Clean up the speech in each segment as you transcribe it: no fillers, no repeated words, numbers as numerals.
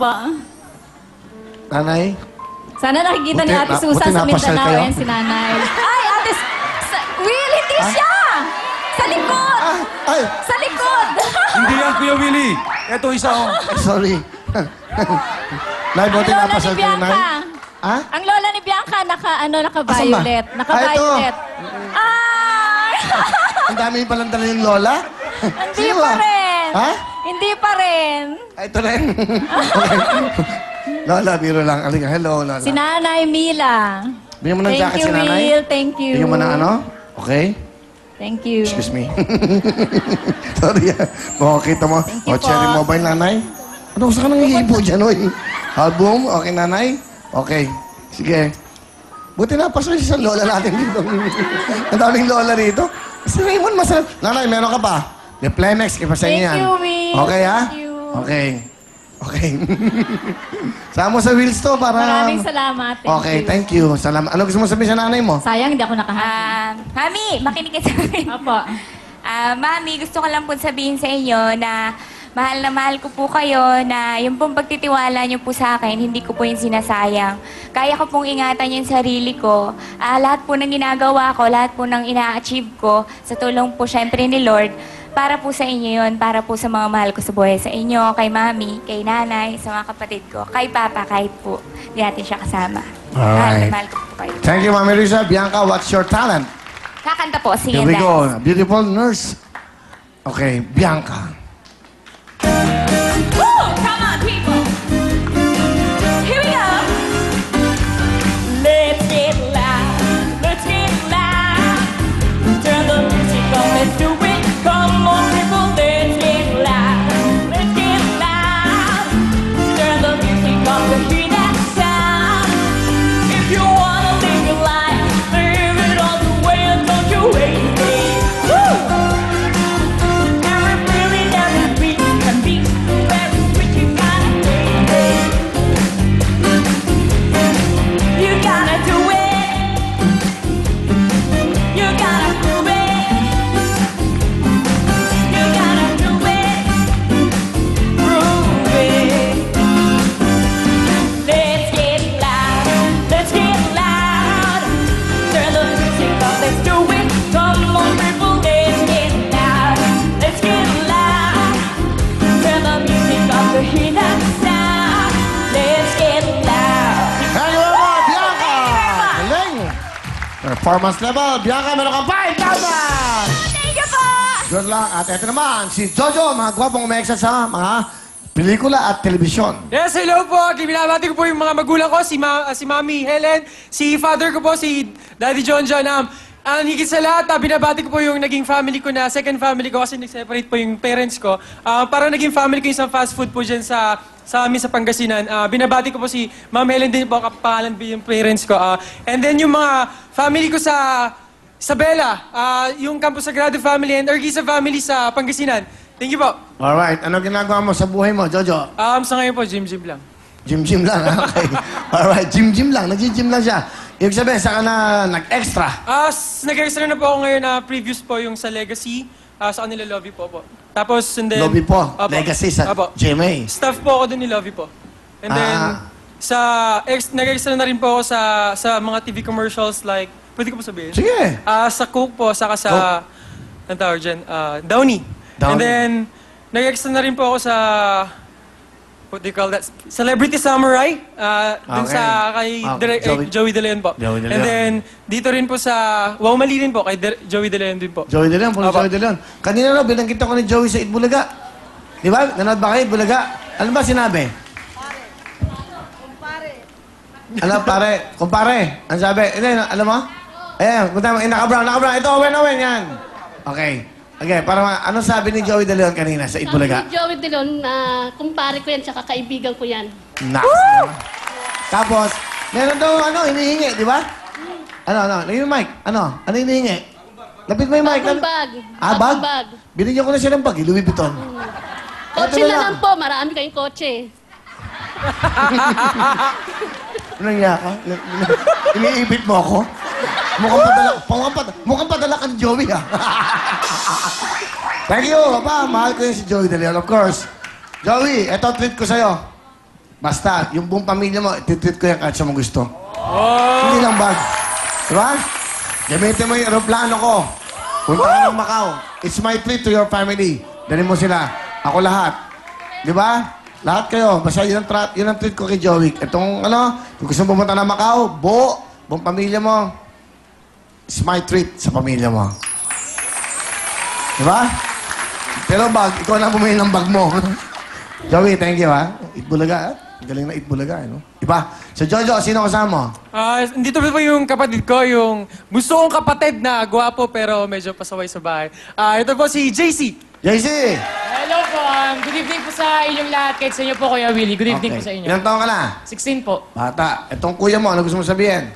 Opo. Nanay? Sana nakikita ni Ate Susan sa Mindanao. Ayan si Nanay. Ay, Ate... Will, hindi siya! Sa likod! Ay! Sa likod! Hindi yan, Kuya Willie. Ito isa ko. Sorry. Nay, buti Ang lola napasal ni kayo, Nay. Bianca. Ha? Ang lola ni Bianca, naka-violet. Asan ba? Naka-violet. Ay! Ang dami palang dala yung lola. Hindi Sino pa ba? rin. Ha? Hindi pa rin. Ay, ito rin. Okay. Lola, biro lang. Alika, hello, Lola. Si Nanay Mila. Bigyan mo ng Thank jacket you, si Nanay. Will. Thank you. Bigyan mo ng ano? Okay? Thank you. Excuse me. Sorry. Makakita mo. Thank you O, cherry po. mobile, Nanay. Ano, gusto ka nang hihipo dyan, oy? Album? Okay, Nanay? Okay. Sige. Buti na, pasok siya sa lola natin dito. Ang daming lola dito. Si Raymond, masarap. Nanay, meron ka pa? The Plemex, kaya pa sa inyo Thank yan. you, Will. Okay, ha? Thank you. Okay. Okay. Sama mo sa wheels to para... Maraming salamat. Okay, thank you. Salamat. Ano gusto mo sabihin sa nanay mo? Sayang, hindi ako nakahanap. Mami, makinig ka sa akin. Opo. Mami, gusto ko lang po sabihin sa inyo na mahal ko po kayo, na yung pong pagtitiwala niyo po sa akin, hindi ko po yung sinasayang. Kaya ko pong ingatan yung sarili ko. Lahat po ng ginagawa ko, lahat po ng ina-achieve ko, sa tulong po syempre ni Lord, para po sa inyo yun, para po sa mga mahal ko sa buhay. Sa inyo, kay Mami, kay Nanay, sa mga kapatid ko, kay Papa, kahit po di natin siya kasama. Alright. Mahal ko po kayo. Thank you, Mami Risa. Bianca, what's your talent? Kakanta po, sing Here and we dance. go. Beautiful nurse. Okay, Bianca. Woo! Come on, people! Here we go! Let's get loud, let's get loud. Turn the music on, let's do it. Come on, people, let's get loud, let's get loud. Turn the music on to hear that sound. If you wanna live your life, live it all the way and don't you wait. Woo! Every feeling, every beat can be very sweet. You gotta do it. You gotta do it. You gotta do it. You gotta do it. Prove it. Let's get loud. Let's get loud. Turn the music up. Let's do it. Come on, people. Let's get loud. Let's get loud. Turn the music up to hear that sound. Let's get loud. Thank you, Bianca! Galing! Performance level. Bianca, meron ka 5,000! Thank you po! Good luck. At ito naman, si Jojo, mga gwapong umeksa sa mga pelikula at telebisyon. Yes, hello po. Binabati ko po yung mga magulang ko, si Mami Helen, si father ko po, si Daddy John John. Ang higit sa lahat, binabati ko po yung naging family ko na, second family ko kasi nag-separate po yung parents ko. Para naging family ko yung isang fast food po dyan sa amin sa Pangasinan. Binabati ko po si Ma'am Helen din po, kapahalan po yung parents ko. And then yung mga family ko sa Isabela, yung Campo Sagrado family and Urquiza family sa Pangasinan. Thank you po. Alright, ano ginagawa mo sa buhay mo, Jojo? Sa ngayon po, gym lang. Gym lang, okay. Alright, gym lang. Nag-gym lang siya. Ibig sabihin, saan ka na nag-extra? Nag-extra na po ako ngayon na previous po yung sa Legacy, sa kanila Lovey po. Tapos, and then... Lobby po, Opo. Legacy sa Opo. GMA. Staff po ako dun ni Lovey po. And then, nag-extra na rin po ako sa mga TV commercials like, pwede ko po sabihin? Sige. Sa Coke po, saka sa, ang tawag dyan, Downy. And then, nag-extra na rin po ako sa, what do you call that? Celebrity Samurai. Dun Okay. sa kay Joey De Leon po. Joey De Leon. And then, dito rin po sa Wow Mali rin po, kay Joey De Leon din po. Joey De Leon, Opo. Joey De Leon. Kanina raw, binanggit ako ni Joey sa Itbulaga. Di ba? Nanood ba kayo, Itbulaga? Ano ba sinabi? Ano, pare? Kumpare? Ano sabi? Hindi, alam mo? Ayan, naka-brown. Ito, Owen, yan. Okay. Okay, ano sabi ni Joey De Leon kanina sa Itbulaga? Sabi ni Joey De Leon, kumpare ko yan, tsaka kaibigan ko yan. Tapos, meron daw, hinihingi, di ba? Ano, yung mic. Ano hinihingi? Lapit mo yung mic. Bagong bag. Bag? Bagong bag. Binigyan ko na siya ng bag, Louis Vuitton. Kotse Eto na lang po, marami kayong kotse. Anong niya ka? Iniibit mo ako? Mukhang padala ka ni Joey, ha? Thank you, Papa. Mahal ko yun si Joey De Leon, of course. Joey, eto treat ko sa'yo. Basta, yung buong pamilya mo, ititreat ko yan kahit sa mo gusto. Hindi lang bag. Diba? Gamitin mo yung aeroplano ko. Punta ka ng Macau. It's my treat to your family. Dali mo sila. Ako lahat. Diba? Lahat kayo. Basta yun ang treat ko kay Joey. Itong kung gusto mo pumunta ng Macau, buong pamilya mo, it's my treat sa pamilya mo. Diba? Pero bag, ikaw na bumili ng bag mo. Joey, thank you, ha? Itbulaga, ha? Galing na Itbulaga, no? Iba. So, Jojo, sino kasama mo? Dito po yung kapatid ko, yung gusto kong kapatid na gwapo pero medyo pasaway sa bahay. Ito po si JC. JC! Hello po. Good evening po sa inyong lahat. Kahit sa inyo po, Kuya Willie. Good evening po sa inyo. Ilang taon ka na? 16 po. Bata. Itong kuya mo, ano gusto mo sabihin?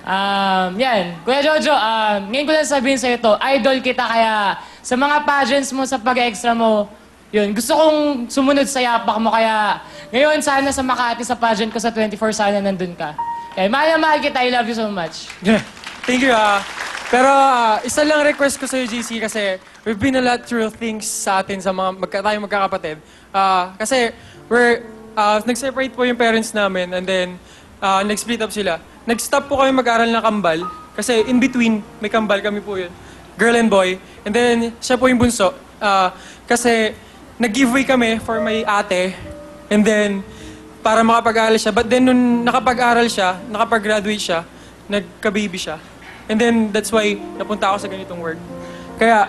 Yan. Kuya Jojo, ngayon ko lang sabihin sa ito, idol kita kaya sa mga pageants mo, sa pag-extra mo, yun, gusto kong sumunod sa yapak mo kaya ngayon sana sa Makati sa pageant ko sa 24 sana nandun ka. Kaya mahal na mahal kita. I love you so much. Thank you, Pero isa lang request ko sa'yo, JC, kasi we've been a lot through things sa atin, sa mga tayong magkakapatid. Kasi nag-separate po yung parents namin and then nag-split up sila. Nag-stop po kami mag-aral ng kambal kasi in between, may kambal kami po yun. Girl and boy. And then, siya po yung bunso. Kasi nag-giveaway kami for my ate and then para makapag-aral siya. But then, nung nakapag-aral siya, nakapag-graduate siya, nagka-baby siya. And then, that's why napunta ako sa ganitong work. Kaya,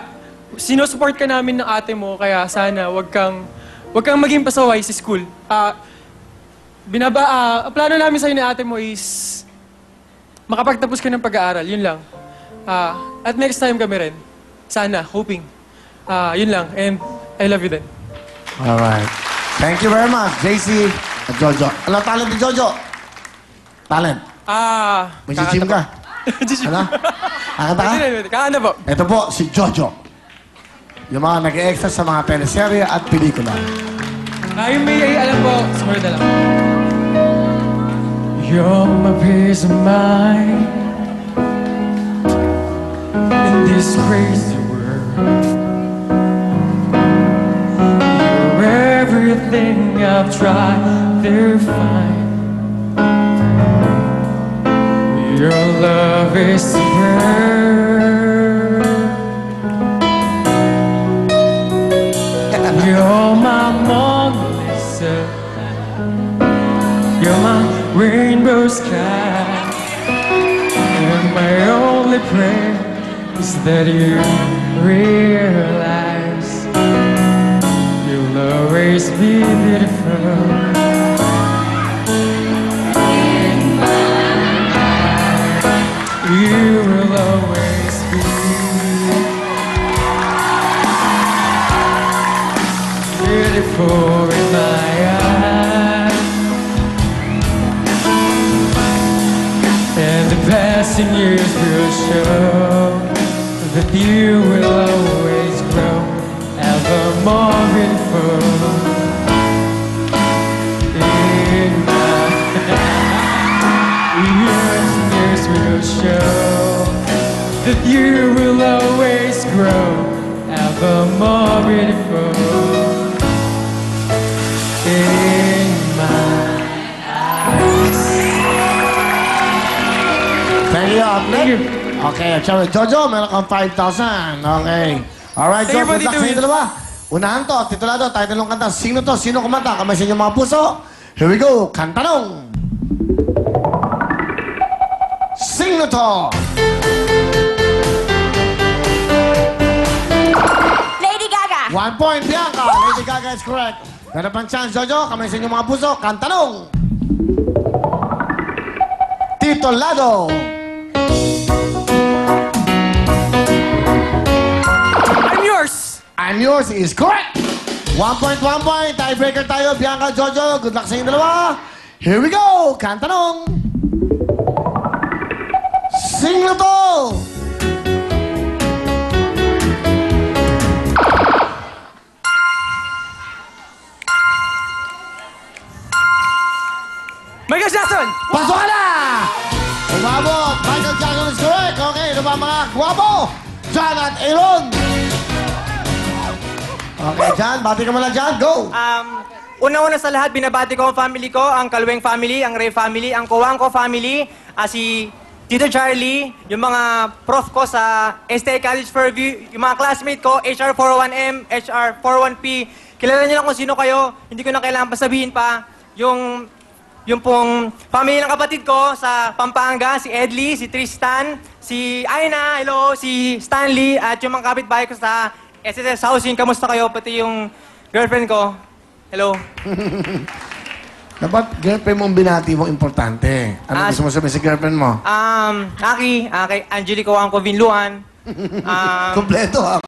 sinusupport ka namin ng ate mo, kaya sana wag kang maging pasaway sa school. Plano namin sa'yo ni ate mo is makapagtapos ka ng pag-aaral, yun lang. At next time kami rin. Sana, hoping. Yun lang, and I love you din. Alright. Thank you very much, JC at Jojo. Ano talent ni Jojo? Talent. May si ka? Ano? Kakanta ka? Kakanta po. Ito po, si Jojo. Yung mga nag-extra sa mga teleserye at pelikula. Yung may alam po, sumunod na lang. You're my peace of mind in this crazy world. You're everything I've tried to find. Your love is superb. You're my Mona Lisa. You're my rainbow sky. And my only prayer is that you realize you'll always be beautiful. You will always be beautiful in my eyes. And the passing years will show that you will always grow ever more beautiful in my years will show that you will always grow ever more beautiful in my eyes. Thank you, Apple. Okay, Jojo, meron kang 5,000. Okay. Alright, Thank you Jojo, po, good luck Tito sa Will. inyo dalawa. Unahan to, titulado, tayo talong kanta. Sino to? Sino kumanta? Kamay sa inyong mga puso. Here we go, kantanong! Sino to? Lady Gaga! 1 point, Bianca. Lady Gaga is correct. Meron pang chance, Jojo. Kamay sa inyong mga puso. Kantanong! Tito Lado. I'm yours! And yours is correct. 1 point, 1 point. Tiebreaker tayo, Bianca, Jojo. Good luck sa inyong dalawa. Here we go. Kantanong! Sino to? Michael Jackson! Pasok ka na! Umabot! Michael Jackson is correct. Okay, ano ba mga guwapo? John at Aaron. Okay, John. Bati ka muna, John. Go! Una-una sa lahat, binabati ko ang family ko, ang Calweng family, ang Ray family, ang Coangco family, si Tito Charlie, yung mga prof ko sa STI College Fairview, yung mga classmate ko, HR41M, HR41P. Kilala niyo lang kung sino kayo, hindi ko na kailangan pasabihin pa. Yung pong family ng kapatid ko sa Pampanga, si Edly, si Tristan, si Aina, hello, si Stanley, at yung mga kapitbahay ko sa SSS Housing, kamusta kayo? Pati yung girlfriend ko, hello. Dapat girlfriend mong binati mo importante. Ano gusto mo sabihin sa girlfriend mo? Aki, kay Angelico Angco Vinluan. Kompleto ha.